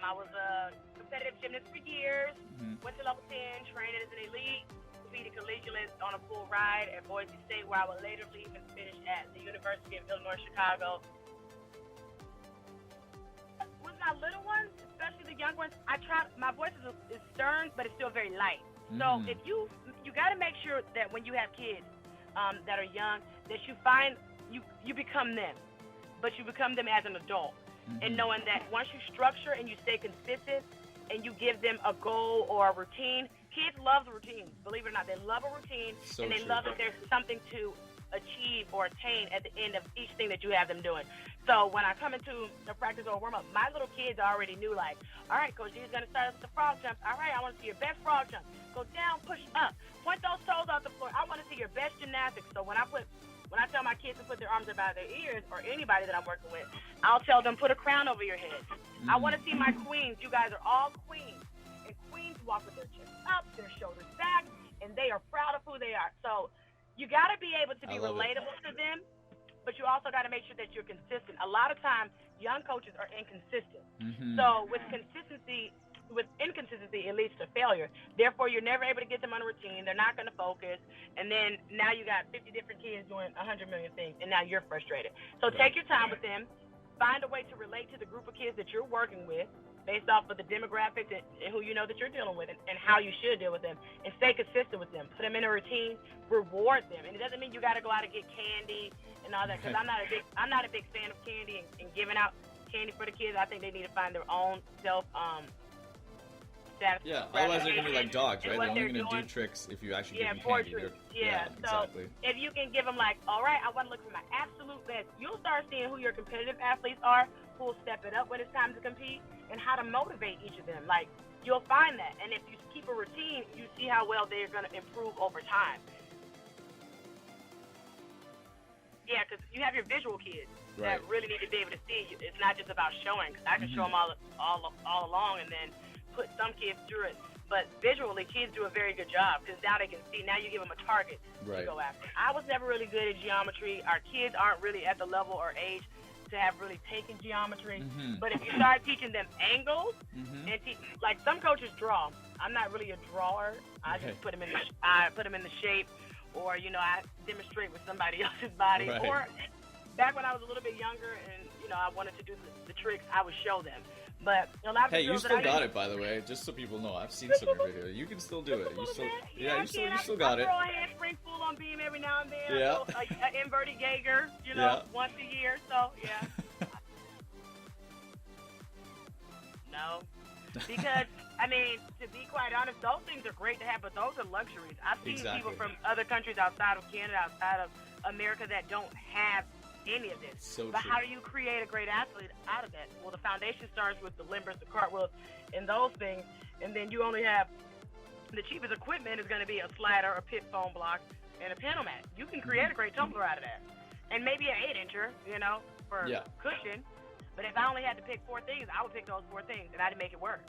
I was a competitive gymnast for years. Mhm. Went to level 10, trained as an elite, competed collegiate on a full ride at Boise State, where I would later leave and finish at the University of Illinois Chicago. With my little ones, especially the young ones, I try. My voice is stern, but it's still very light. So if you got to make sure that when you have kids that are young, that you find you become them, but you become them as an adult, and knowing that once you structure and you stay consistent and you give them a goal or a routine, kids love the routine. Believe it or not, they love a routine, So and they true. love that there's something to achieve or attain at the end of each thing that you have them doing. So when I come into a practice or a warm up, my little kids already knew, like, all right, Coach G's gonna start us with the frog jumps. All right, I want to see your best frog jump. Go down, push up, point those toes off the floor. I want to see your best gymnastics. So when I tell my kids to put their arms about their ears, or anybody that I'm working with, I'll tell them, put a crown over your head. I want to see my queens. You guys are all queens, and queens walk with their chest up, their shoulders back, and they are proud of who they are. So you got to be able to be relatable to them, but you also got to make sure that you're consistent. A lot of times, young coaches are inconsistent. So with inconsistency, it leads to failure. Therefore, you're never able to get them on a routine. They're not going to focus. And then now you got 50 different kids doing 100 million things, and now you're frustrated. So take your time with them. Find a way to relate to the group of kids that you're working with based off of the demographics and who you know that you're dealing with, and how you should deal with them. And stay consistent with them. Put them in a routine. Reward them. And it doesn't mean you got to go out and get candy and all that, because I'm not a big fan of candy and giving out candy for the kids. I think they need to find their own self Yeah, otherwise they're gonna be like dogs, right? They're only gonna do tricks if you actually give them candy. Yeah, so exactly. if you can give them, like, all right, I want to look for my absolute best, you'll start seeing who your competitive athletes are, who will step it up when it's time to compete, and how to motivate each of them. Like, you'll find that. And if you keep a routine, you see how well they're going to improve over time. Yeah, because you have your visual kids that really need to be able to see. It's not just about showing, because I can show them all along and then put some kids through it. But visually, kids do a very good job, because now they can see. Now you give them a target to go after. I was never really good at geometry. Our kids aren't really at the level or age to have really taken geometry. But if you start teaching them angles, and like some coaches draw. I'm not really a drawer. I just put them in the shape, or I demonstrate with somebody else's body. Or back when I was a little bit younger and I wanted to do the tricks, I would show them. But a lot of you still got it, by the way, just so people know. I've seen some of your videos. You can still do it. You still got it. I throw a handspring full on beam every now and then. Yeah. An inverted Jaeger, once a year. So yeah. No, because to be quite honest, those things are great to have, but those are luxuries. I've seen people from other countries outside of Canada, outside of America, that don't have any of this. But how do you create a great athlete out of that? Well, the foundation starts with the limbers, the cartwheels, and those things, and then you only have the cheapest equipment is going to be a slider, a pit foam block, and a panel mat. You can create a great tumbler out of that, and maybe an 8-incher, for cushion. But if I only had to pick 4 things, I would pick those 4 things, and I'd make it work.